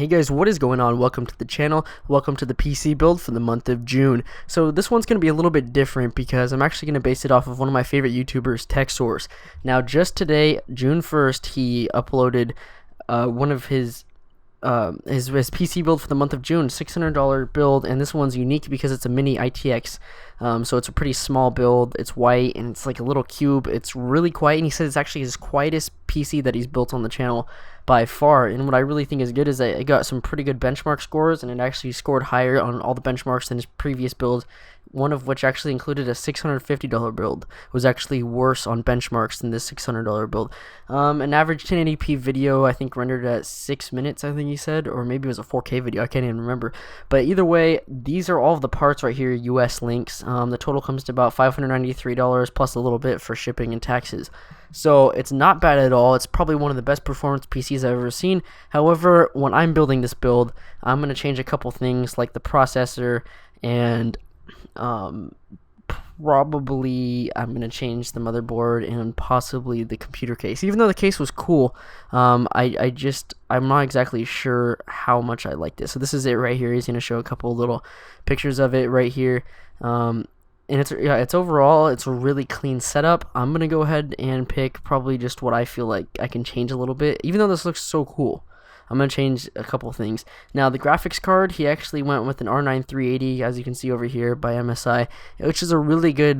Hey guys, what is going on? Welcome to the channel. Welcome to the PC build for the month of June. So this one's going to be a little bit different because I'm actually going to base it off of one of my favorite YouTubers, TechSource. Now just today, June 1st, he uploaded one of his PC build for the month of June, $600 build, and this one's unique because it's a mini ITX. So it's a pretty small build. It's white and it's like a little cube. It's really quiet, and he says it's actually his quietest PC that he's built on the channel by far. And what I really think is good is that it got some pretty good benchmark scores, and it actually scored higher on all the benchmarks than his previous build, one of which actually included a $650 build. Was actually worse on benchmarks than this $600 build. An average 1080p video, I think, rendered at 6 minutes, I think he said, or maybe it was a 4K video, I can't even remember. But either way, these are all of the parts right here, US links. The total comes to about $593 plus a little bit for shipping and taxes. So it's not bad at all. It's probably one of the best performance PCs I've ever seen. However, when I'm building this build, I'm going to change a couple things like the processor, and probably I'm going to change the motherboard and possibly the computer case. Even though the case was cool, I'm not exactly sure how much I like this. So this is it right here. He's going to show a couple little pictures of it right here. And it's overall, it's a really clean setup. I'm gonna go ahead and pick probably just what I feel like I can change a little bit. Even though this looks so cool, I'm gonna change a couple things. Now the graphics card, he actually went with an R9 380, as you can see over here, by MSI, which is a really good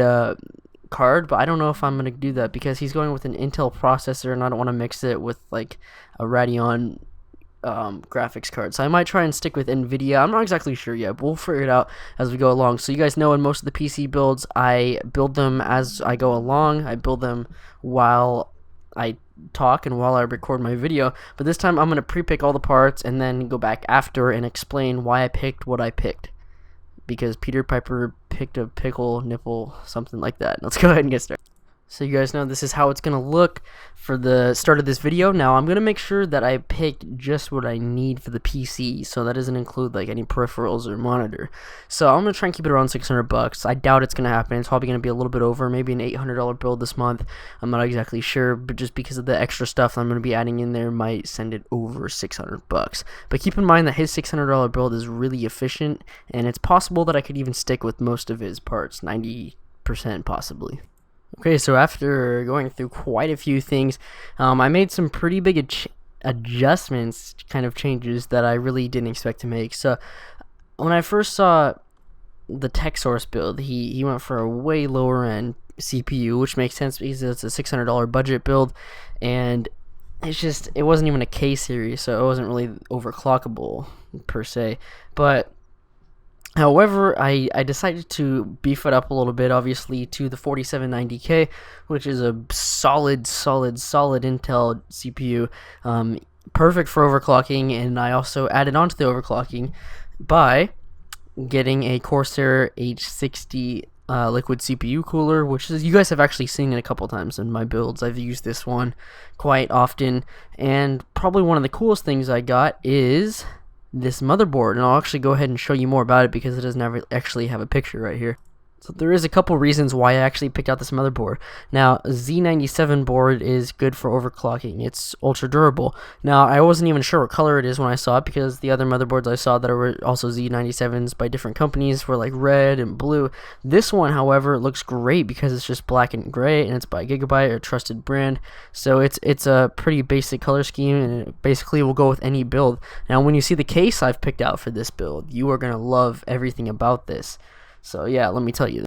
card. But I don't know if I'm gonna do that because he's going with an Intel processor, and I don't want to mix it with like a Radeon graphics card. So I might try and stick with NVIDIA. I'm not exactly sure yet, but we'll figure it out as we go along. So you guys know in most of the PC builds, I build them as I go along. I build them while I talk and while I record my video. But this time I'm going to pre-pick all the parts and then go back after and explain why I picked what I picked. Because Peter Piper picked a pickle nipple, something like that. Let's go ahead and get started. So you guys know this is how it's going to look for the start of this video. Now I'm going to make sure that I pick just what I need for the PC, so that doesn't include like any peripherals or monitor. So I'm going to try and keep it around $600. I doubt it's going to happen. It's probably going to be a little bit over, maybe an $800 build this month. I'm not exactly sure, but just because of the extra stuff I'm going to be adding in there might send it over $600. But keep in mind that his $600 build is really efficient, and it's possible that I could even stick with most of his parts, 90% possibly. Okay, so after going through quite a few things, I made some pretty big adjustments, kind of changes that I really didn't expect to make. So when I first saw the TechSource build, he went for a way lower end CPU, which makes sense because it's a $600 budget build, and it wasn't even a K series, so it wasn't really overclockable per se. But however, I decided to beef it up a little bit, obviously, to the 4790K, which is a solid Intel CPU, perfect for overclocking, and I also added on to the overclocking by getting a Corsair H60 liquid CPU cooler, which is, you guys have actually seen it a couple times in my builds. I've used this one quite often, and probably one of the coolest things I got is this motherboard, and I'll actually go ahead and show you more about it because it doesn't actually have a picture right here. So there is a couple reasons why I actually picked out this motherboard. Now, Z97 board is good for overclocking. It's ultra durable. Now, I wasn't even sure what color it is when I saw it because the other motherboards I saw that were also Z97s by different companies were like red and blue. This one, however, looks great because it's just black and gray, and it's by Gigabyte, a trusted brand. So it's a pretty basic color scheme, and it basically will go with any build. Now, when you see the case I've picked out for this build, you are going to love everything about this. So yeah, let me tell you.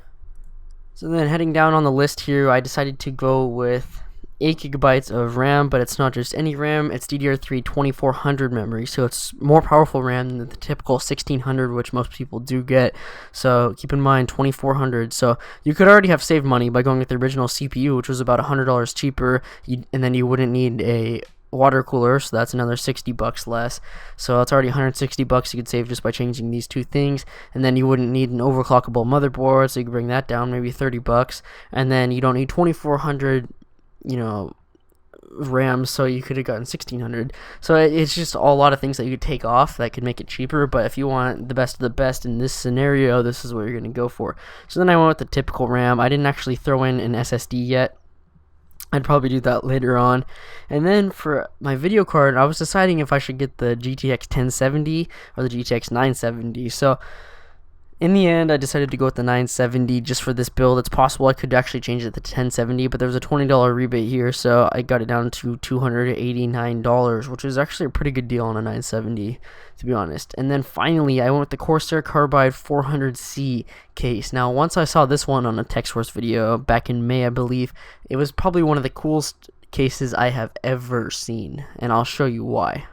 So then heading down on the list here, I decided to go with 8 gigabytes of RAM, but it's not just any RAM, it's DDR3 2400 memory, so it's more powerful RAM than the typical 1600, which most people do get. So keep in mind 2400. So you could already have saved money by going with the original CPU, which was about $100 cheaper, and then you wouldn't need a water cooler, so that's another $60 less. So it's already $160 you could save just by changing these two things, and then you wouldn't need an overclockable motherboard, so you could bring that down maybe $30, and then you don't need 2400 RAM, so you could have gotten 1600. So it's just a lot of things that you could take off that could make it cheaper. But if you want the best of the best in this scenario, this is what you're going to go for. So then I went with the typical RAM. I didn't actually throw in an SSD yet. I'd probably do that later on. And then for my video card, I was deciding if I should get the GTX 1070 or the GTX 970. So in the end, I decided to go with the 970 just for this build. It's possible I could actually change it to 1070, but there was a $20 rebate here, so I got it down to $289, which is actually a pretty good deal on a 970, to be honest. And then finally, I went with the Corsair Carbide 400C case. Now, once I saw this one on a TechSource video back in May, I believe, it was probably one of the coolest cases I have ever seen, and I'll show you why.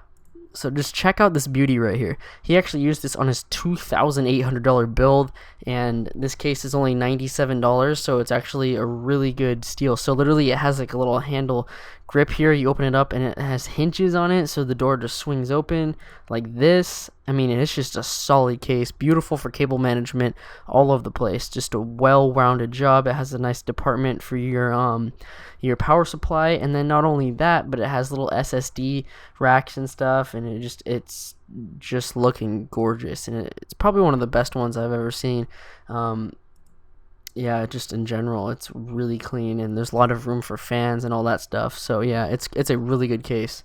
So just check out this beauty right here. He actually used this on his $2,800 build, and this case is only $97, so it's actually a really good steal. So literally it has like a little handle grip here. You open it up and it has hinges on it, so the door just swings open like this. I mean, it's just a solid case, beautiful for cable management all over the place. Just a well-rounded job. It has a nice department for your power supply, and then not only that, but it has little SSD racks and stuff, and it's just looking gorgeous, and it's probably one of the best ones I've ever seen. Yeah, just in general, it's really clean, and there's a lot of room for fans and all that stuff. So yeah, it's a really good case.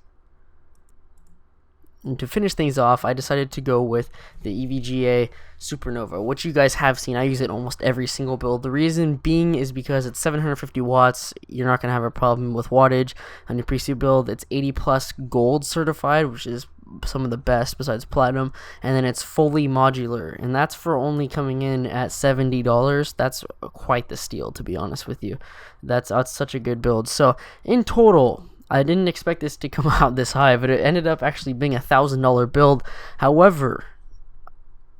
And to finish things off, I decided to go with the EVGA Supernova, which you guys have seen. I use it almost every single build. The reason being is because it's 750 watts. You're not going to have a problem with wattage on your pre-C build. It's 80 plus gold certified, which is some of the best besides platinum, and then it's fully modular, and that's for only coming in at $70. That's quite the steal, to be honest with you. That's such a good build. So in total, I didn't expect this to come out this high, but it ended up actually being a $1,000 build. However,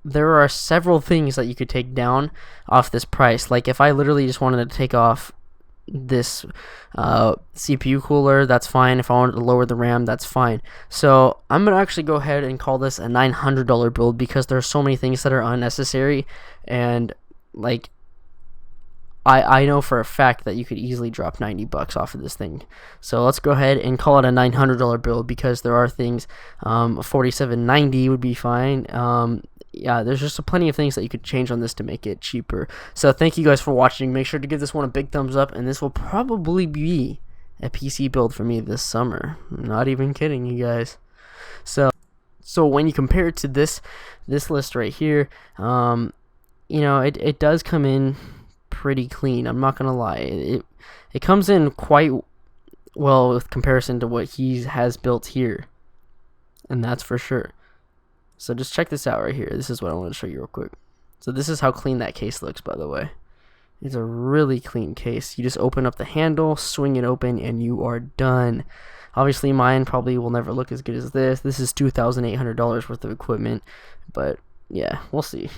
there are several things that you could take down off this price. Like if I literally just wanted to take off this CPU cooler, that's fine. If I wanted to lower the RAM, that's fine. So I'm gonna actually go ahead and call this a $900 build, because there are so many things that are unnecessary, and like I know for a fact that you could easily drop $90 off of this thing. So let's go ahead and call it a $900 build, because there are things, $47.90 would be fine. Yeah, there's just plenty of things that you could change on this to make it cheaper. So thank you guys for watching. Make sure to give this one a big thumbs up, and this will probably be a PC build for me this summer. I'm not even kidding you guys. So when you compare it to this list right here, you know, it does come in pretty clean. I'm not gonna lie, it comes in quite well with comparison to what he has built here, and that's for sure. So just check this out right here. This is what I want to show you real quick. So this is how clean that case looks, by the way. It's a really clean case. You just open up the handle, swing it open, and you are done. Obviously mine probably will never look as good as this. This is $2,800 worth of equipment, but yeah, we'll see.